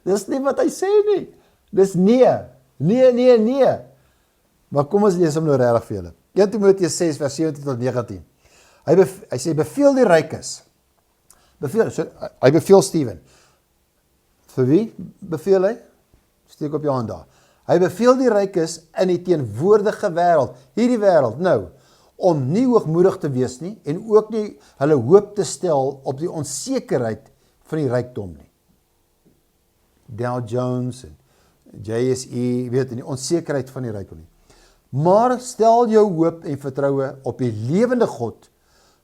Dis nie wat hy sê nie. Dis nee. Nee. Maar kom ons lees hom nou regtig vir julle. 1 Timoteus 6 vers 17 tot 19. Hy sê, beveel die rykes. Hy beveel Steven. Vir wie beveel hy? Steek op jou hand daar. Hy beveel die rykes in die teenwoordige wêreld, hierdie wêreld nou, om nie hoogmoedig te wees nie, en ook nie hulle hoop te stel op die onsekerheid van die rykdom nie. Dow Jones en JSE, en die onsekerheid van die rykdom nie. Maar stel jou hoop en vertroue op die lewende God,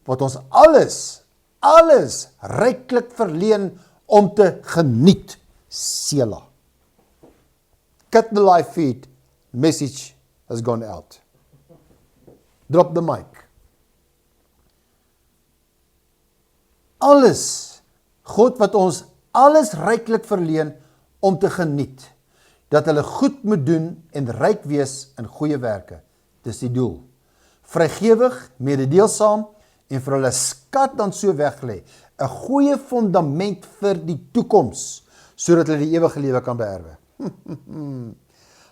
wat ons alles ryklik verleen om te geniet. Selah. Cut the live feed, message has gone out. Drop the mic. God wat ons alles ryklik verleen om te geniet, dat hulle goed moet doen en ryk wees in goeie werke. Dis die doel. Vrygewig, mededeelsaam en vir hulle skat dan so weglê, 'n goeie fondament vir die toekoms, sodat hulle die ewige lewe kan beerwe.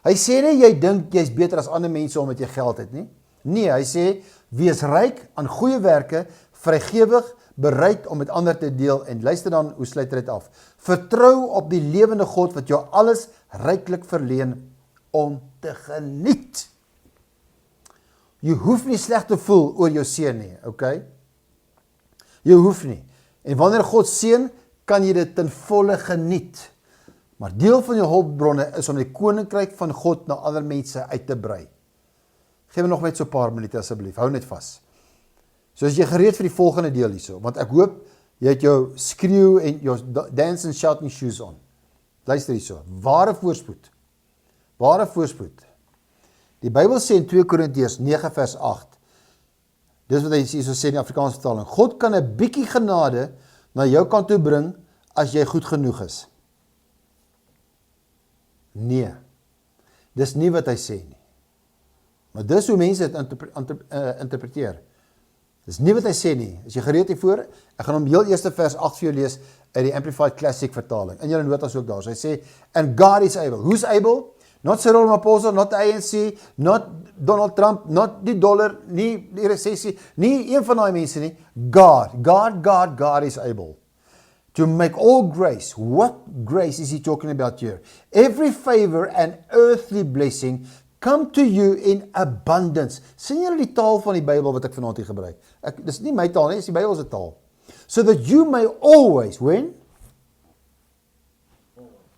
Hy sê nie, jy dink jy's beter as ander mense omdat jy geld het nie. Nee, hy sê, wees ryk aan goeie werke, vrygewig, bereid om met ander te deel, en luister dan, hoe sluit dit af? Vertrou op die lewende God wat jou alles ryklik verleen om te geniet. Jy hoef nie sleg te voel oor jou seën nie, okay? Jy hoef nie. En wanneer God seën, kan jy dit ten volle geniet. Maar deel van jou hulpbronne is om die koninkryk van God na ander mense uit te brei. Geef my nog net so 'n paar minute asseblief, hou net vas. So as jy gereed vir die volgende deel hierso, want ek hoop jy het jou skreeu en jou dance and shouting shoes on. Luister hierso, ware voorspoed. Ware voorspoed. Die Bybel sê in 2 Korintiërs 9 vers 8, dis wat hy hierso sê in die Afrikaanse vertaling, God kan 'n bietjie genade na jou kant toe bring as jy goed genoeg is. Nee, dis nie wat hy sê nie. Maar dis hoe mense dit interpreteer. Dis nie wat hy sê nie. As jy gereed hiervoor, ek gaan hom heel eerste vers 8 vir jou lees uit die Amplified Classic vertaling. In julle notas ook daar. So hy sê, and God is able. Who's able? Not Cyril Ramaphosa, not the ANC, not Donald Trump, not die dollar, nie die resessie, nie een van daai mense nie. God is able to make all grace. What grace is he talking about here? Every favor and earthly blessing come to you in abundance. Sien julle die taal van die Bybel wat ek vanaand hier gebruik? Dis nie my taal nie, dis die Bybel se taal. So that you may always, when?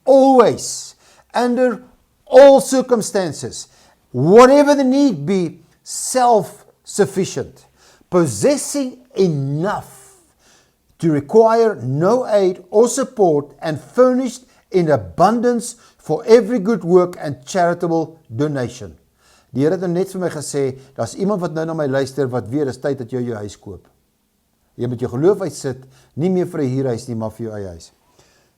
Always, under all circumstances, whatever the need be, self-sufficient, possessing enough to require no aid or support, and furnished in abundance for every good work and charitable donation. Die Here het net vir my gesê, daar's iemand wat nou na my luister, wat weet, dis tyd dat jy jou huis koop. Jy met jou geloof uitsit, nie meer vir 'n huurhuis nie, maar vir jou eie huis.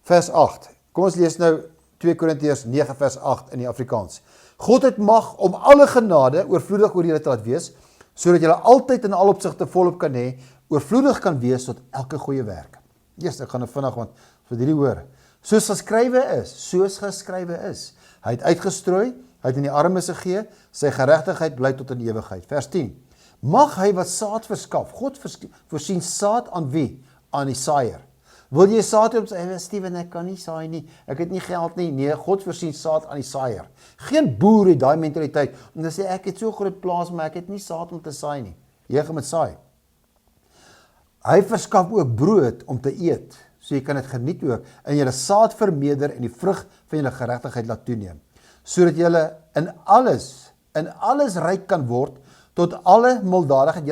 Vers 8, kom ons lees nou 2 Korintiërs 9 vers 8 in die Afrikaans. God het mag om alle genade oorvloedig oor julle te laat wees, sodat julle altyd in al opsigte volop kan hê, oorvloedig kan wees tot elke goeie werk. Ek gaan vinnig, want vir hierdie hoor. Soos geskrywe is. Hy het uitgestrooi, hy het in die armes gegee, sy geregtigheid bly tot in ewigheid. Vers 10. Mag hy wat saad verskaf, God voorsien saad aan wie? Aan die saaier. Wil jy saad op sê, Steven, ek kan nie saai nie, ek het nie geld nie. Nee, God voorsien saad aan die saaier. Geen boer het daai mentaliteit, om te sê, ek het so groot plaas, maar ek het nie saad om te saai nie. Jy gaan met saai. Hy verskaf ook brood om te eet, so jy kan dit geniet ook, en julle saad vermeerder en die vrug van julle geregtigheid laat toeneem, sodat julle in alles ryk kan word, tot alle milddadigheid.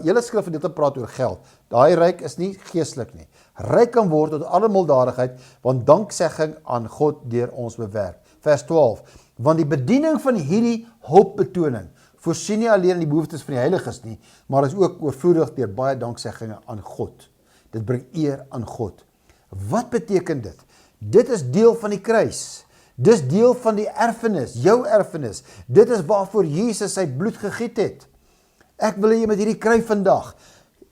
Julle skrif van dit praat oor geld. Daai ryk is nie geestelik nie. Ryk kan word tot alle milddadigheid, want danksegging aan God deur ons bewerk. Vers 12. Want die bediening van hierdie hulpbetoning voorsien nie alleen die behoeftes van die heiliges nie, maar is ook oorvloedig deur baie danksegginge aan God. Dit bring eer aan God. Wat beteken dit? Dit is deel van die kruis. Dis deel van die erfenis, jou erfenis. Dit is waarvoor Jesus sy bloed gegiet het. Ek wil hê jy met hierdie kry vandag.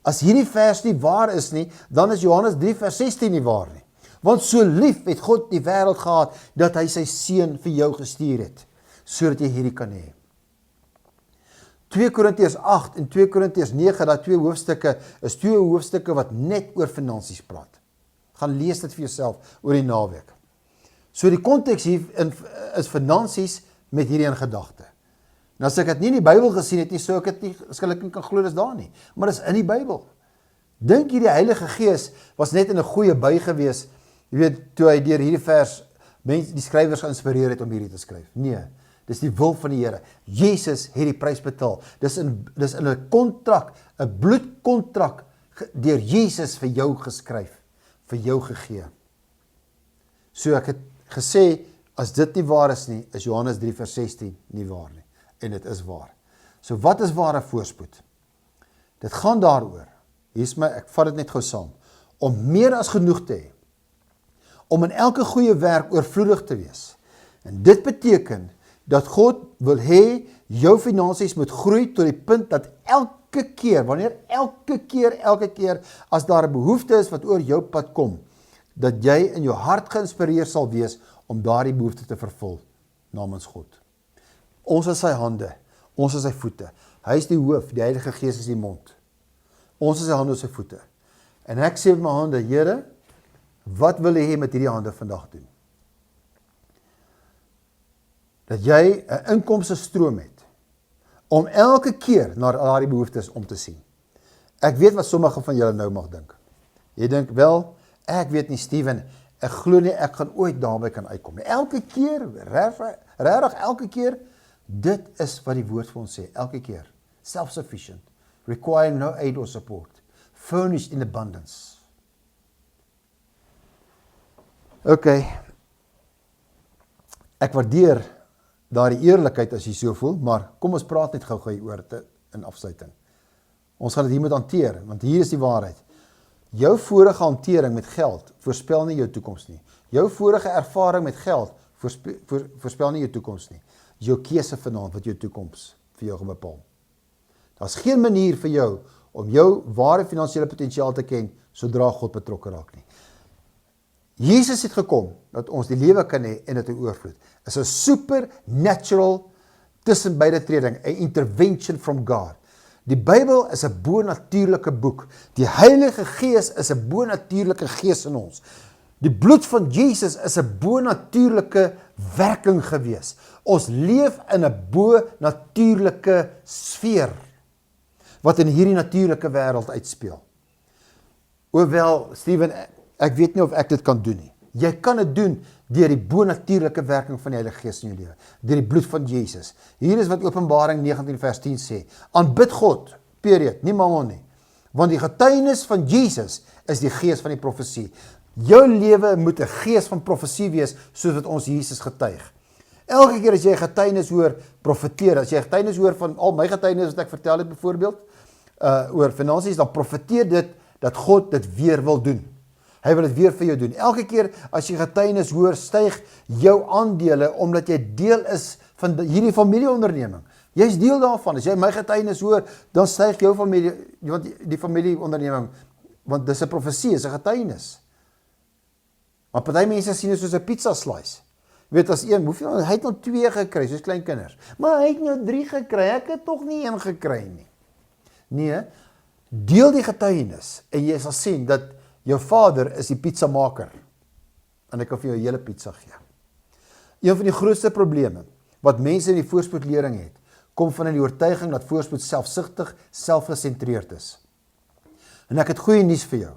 As hierdie vers nie waar is nie, dan is Johannes 3 vers 16 nie waar nie. Want so lief het God die wêreld gehad, dat hy sy seun vir jou gestuur het, sodat jy hierdie kan hê. 2 Korintiërs 8 en 2 Korintiërs 9, daai twee hoofstukke, is twee hoofstukke wat net oor finansies praat. Gaan lees dit vir jouself oor die naweek. So die konteks hier is finansies met hierdie in gedagte. En as ek dit nie in die Bybel gesien het nie, so ek het nie skielik kan glo dis daar nie, maar dis in die Bybel. Dink jy die Heilige Gees was net in 'n goeie bui gewees, jy weet, toe hy deur hierdie vers mense, die skrywers geïnspireer het om hierdie te skryf? Nee, dis die wil van die Here. Jesus het die prys betaal. Dis in 'n kontrak, 'n bloedkontrak deur Jesus vir jou geskryf, vir jou gegee. So ek het gesê, as dit nie waar is nie, is Johannes 3 vers 16 nie waar nie. En dit is waar. So wat is ware voorspoed? Dit gaan daaroor, ek vat dit net gou saam, om meer as genoeg te hê, om in elke goeie werk oorvloedig te wees. En dit beteken, dat God wil hê, jou finansies moet groei tot die punt dat elke keer, as daar 'n behoefte is wat oor jou pad kom, dat jy in jou hart geïnspireer sal wees om daardie behoefte te vervul namens God. Ons is sy hande, ons is sy voete. Hy is die hoof, die Heilige Gees is die mond. Ons is sy hande en sy voete. En ek sê met my hande, Here, Wat wil jy met hierdie hande vandag doen? Dat jy 'n inkomste stroom het, om elke keer na daardie behoeftes om te sien. Ek weet wat sommige van julle nou mag dink. Jy dink, wel, ek weet nie, Steven, ek glo nie, ek gaan ooit daarby kan uitkom nie. Elke keer, regtig elke keer, dit is wat die woord vir ons sê, elke keer. Self-sufficient, require no aid or support, furnished in abundance. Okay, ek waardeer daardie eerlikheid as jy so voel, maar kom ons praat net gou oor dit in afsluiting. Ons gaan dit hier moet hanteer, want hier is die waarheid. Jou vorige hantering met geld voorspel nie jou toekoms nie. Jou vorige ervaring met geld voorspel nie jou toekoms nie. Dis jou keuse vanaand wat jou toekoms vir jou gaan bepaal. Daar's geen manier vir jou om jou ware finansiële potensiaal te ken sodra God betrokke raak nie. Jesus het gekom dat ons die lewe kan hê en dit in oorvloed. Is 'n supernatural tussen beide treding, 'n intervention from God. Die Bybel is 'n bonatuurlike boek. Die Heilige Gees is 'n bonatuurlike gees in ons. Die bloed van Jesus is 'n bonatuurlike werking gewees. Ons leef in 'n bonatuurlike sfeer wat in hierdie natuurlike wêreld uitspeel. Hoewel, Steven, ek weet nie of ek dit kan doen nie. Jy kan dit doen deur die bonatuurlike werking van die Heilige Gees in jou lewe, deur die bloed van Jesus. Hier is wat Openbaring 19 vers 10 sê. Aanbid God, period, nie mammon nie. Want die getuienis van Jesus is die gees van die profesie. Jou lewe moet 'n gees van profesie wees, soos wat ons Jesus getuig. Elke keer as jy getuienis hoor, profeteer, as jy getuienis hoor van al my getuienis wat ek vertel het byvoorbeeld, oor finansies, dan profeteer dit dat God dit weer wil doen. Hy wil dit weer vir jou doen. Elke keer as jy getuienis hoor, styg jou aandele, omdat jy deel is van hierdie familieonderneming. Jy's deel daarvan. As jy my getuienis hoor, dan styg jou familie, want die familieonderneming, want dis 'n profesie, is 'n getuienis. Maar party mense sien dit soos 'n pizza slice. Weet as een, hoeveel, hy het nou 2 gekry, soos klein kinders. Maar hy het nou 3 gekry, ek het tog nie 1 gekry nie. Nee, deel die getuienis, en jy sal sien dat jou vader is die pizza maker, en ek kan vir jou 'n hele pizza gee. Een van die grootste probleme, wat mense in die voorspoedlering het, kom van die oortuiging dat voorspoed selfsugtig, selfgesentreerd is. En ek het goeie nuus vir jou.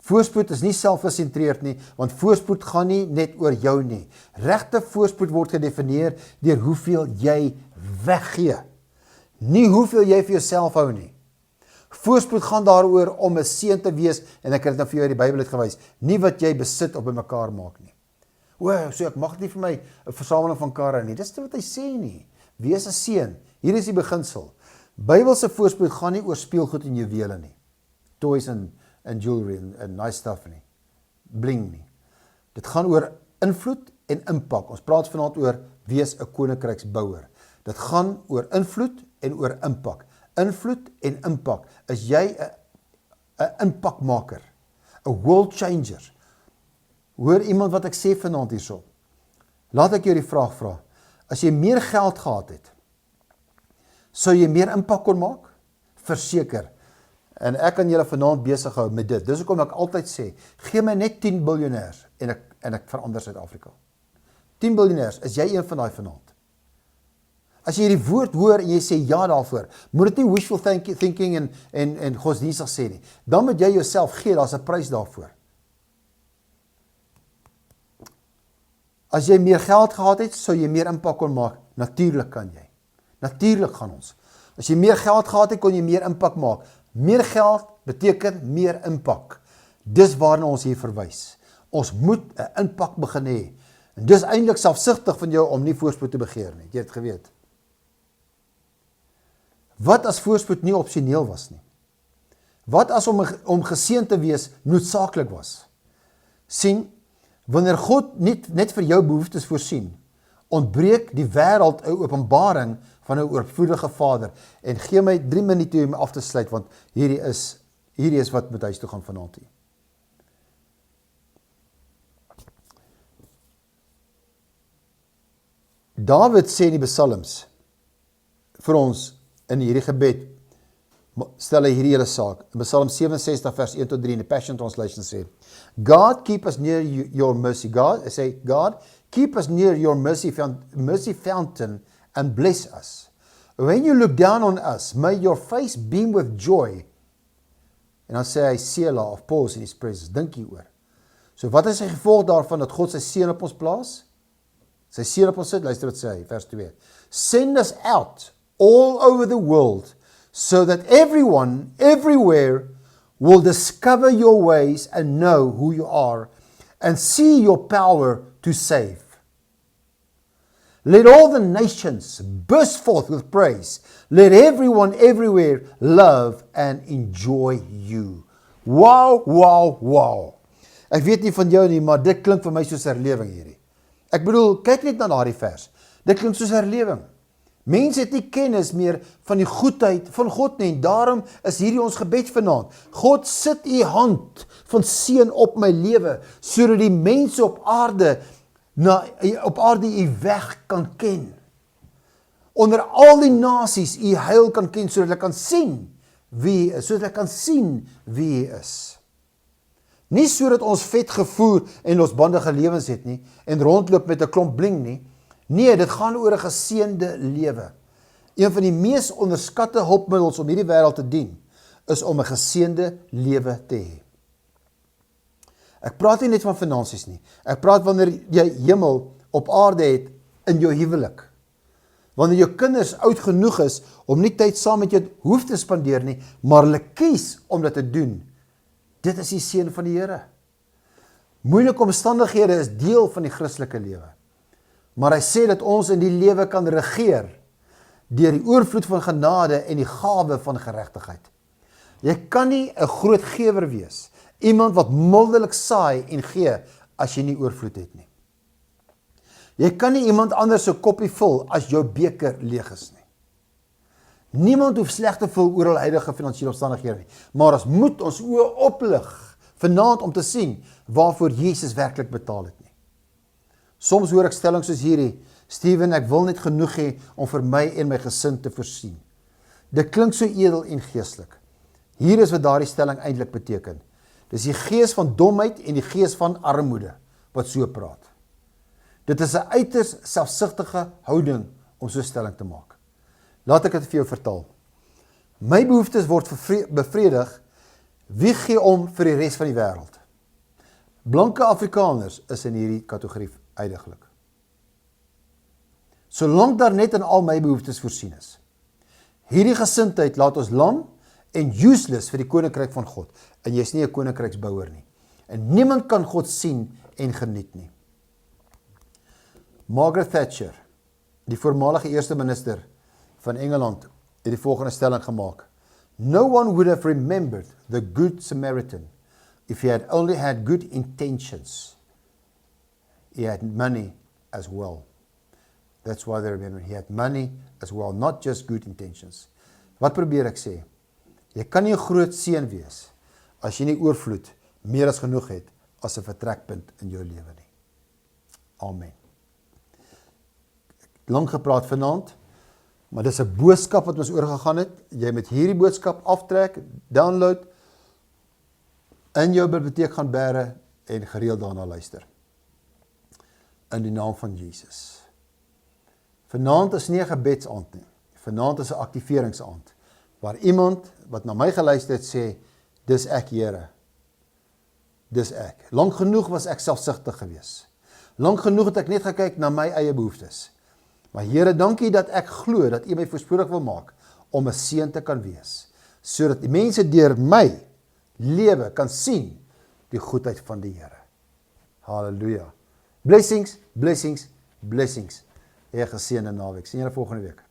Voorspoed is nie selfgesentreerd nie, want voorspoed gaan nie net oor jou nie. Regte voorspoed word gedefinieer deur hoeveel jy weggee, nie hoeveel jy vir jouself hou nie. Voorspoed gaan daaroor om 'n seën te wees, en ek het dit nou vir jou uit die Bybel uitgewys, nie wat jy besit op bymekaar maak nie. So ek mag nie vir my 'n versameling van karre nie, dis wat hy sê nie. Wees 'n seën, hier is die beginsel. Bybelse voorspoed gaan nie oor speelgoed en juwele nie, toys and jewelry and nice stuff nie, bling nie. Dit gaan oor invloed en impak. Ons praat vanaand oor wees 'n koninkryksbouer. Dit gaan oor invloed en oor impak. Invloed en impak. Is jy 'n impakmaker, 'n world changer? Hoor iemand wat ek sê vanaand hierso. Laat ek jou die vraag vra. As jy meer geld gehad het, sou jy meer impak kon maak? Verseker. En ek kan julle vanaand besig hou met dit. Dis hoekom ek altyd sê, gee my net 10 biljoenêers en ek verander Suid-Afrika. 10 biljoenêers, is jy een van daai vanaand? As jy die woord hoor en jy sê ja daarvoor, moet dit nie wishful thinking en godsdienstig sê nie. Dan moet jy jouself gee, daar's 'n prys daarvoor. As jy meer geld gehad het, sou jy meer impak kon maak. Natuurlik kan jy. Natuurlik gaan ons. As jy meer geld gehad het, kon jy meer impak maak. Meer geld beteken meer impak. Dis waarna ons hier verwys. Ons moet 'n impak begin hê. En dis eintlik selfsugtig van jou om nie voorspoed te begeer nie. Jy het geweet. Wat as voorspoed nie opsioneel was nie? Wat as om geseën te wees noodsaaklik was? Sien, wanneer God net vir jou behoeftes voorsien, ontbreek die wêreld 'n openbaring van 'n oorvloedige Vader. En gee my 3 minute om af te sluit, want hierdie is wat met huis toe gaan vanaand hier. Dawid sê in die Psalms vir ons in hierdie gebed, stel hy hierdie hele saak. In Psalm 67 vers 1 tot 3 in die Passion Translation sê, God keep us near your mercy. God keep us near your mercy fountain and bless us. When you look down on us, may your face beam with joy. En dan sê hy Selah of pause in his presence. Dink hieroor. So wat is die gevolg daarvan dat God sy seën op ons plaas? Sy seën op ons sit, luister wat sê hy, vers 2. Send us out all over the world so that everyone, everywhere, will discover your ways and know who you are and see your power to save. Let all the nations burst forth with praise. Let everyone everywhere love and enjoy you. Wow, wow, wow. Ek weet nie van jou nie, maar dit klink vir my soos herlewing hierdie. Ek bedoel, kyk net na daardie vers. Dit klink soos herlewing. Mense het nie kennis meer van die goedheid van God nie, en daarom is hierdie ons gebed vanaand. God, sit u hand van seën op my lewe, sodat die mense op aarde u weg kan ken. Onder al die nasies u heil kan ken, sodat hulle kan sien wie hy is, sodat hulle kan sien wie hy is. Nie sodat ons vet gevoer en losbandige lewens het nie, en rondloop met 'n klomp bling nie. Nee, dit gaan oor 'n geseënde lewe. Een van die mees onderskatte hulpmiddels om hierdie wêreld te dien, is om 'n geseënde lewe te hê. Ek praat nie net van finansies nie. Ek praat wanneer jy hemel op aarde het in jou huwelik. Wanneer jou kinders oud genoeg is om nie tyd saam met jou hoef te spandeer nie, maar hulle kies om dit te doen. Dit is die seën van die Here. Moeilike omstandighede is deel van die Christelike lewe. Maar hy sê dat ons in die lewe kan regeer deur die oorvloed van genade en die gawe van geregtigheid. Jy kan nie 'n groot gewer wees, iemand wat mildelik saai en gee as jy nie oorvloed het nie. Jy kan nie iemand anders se koppie vul as jou beker leeg is nie. Niemand hoef sleg te voel oor hul huidige finansiële omstandighede nie, maar ons moet ons oë oplig vanaand om te sien waarvoor Jesus werklik betaal het nie. Soms hoor ek stellings soos hierdie, Steven, ek wil net genoeg hê om vir my en my gesin te voorsien. Dit klink so edel en geestelik. Hier is wat daardie stelling eintlik beteken. Dis die gees van domheid en die gees van armoede wat so praat. Dit is 'n uiters selfsugtige houding om so 'n stelling te maak. Laat ek dit vir jou vertaal. My behoeftes word bevredig, wie gee om vir die res van die wêreld? Blanke Afrikaners is in hierdie kategorie uiteindelik. Solank daar net in al my behoeftes voorsien is. Hierdie gesindheid laat ons lam en useless vir die koninkryk van God. En jy is nie 'n koninkryksbouer nie. En niemand kan God sien en geniet nie. Margaret Thatcher, die voormalige eerste minister van Engeland, het die volgende stelling gemaak. No one would have remembered the Good Samaritan if he had only had good intentions. He had money as well. That's why they remember. He had money as well, not just good intentions. Wat probeer ek sê? Jy kan nie 'n groot seën wees as jy nie oorvloed meer as genoeg het as 'n vertrekpunt in jou lewe nie. Amen. Lang gepraat vanaand, maar dis 'n boodskap wat ons oorgegaan het. Jy met hierdie boodskap aftrek, download, in jou biblioteek gaan bære en gereeld daarna luister. In die naam van Jesus. Vanaand is nie 'n gebedsaand nie. Vanaand is 'n aktiveringsaand, waar iemand wat na my geluister het sê, dis ek Here. Dis ek. Lank genoeg was ek selfsugtig gewees. Lank genoeg het ek net gekyk na my eie behoeftes. Maar Here, dankie dat ek glo dat U my voorspoedig wil maak om 'n seën te kan wees, sodat die mense deur my lewe kan sien die goedheid van die Here. Halleluja. Blessings, blessings, blessings. Geseënde naweek. Sien julle volgende week.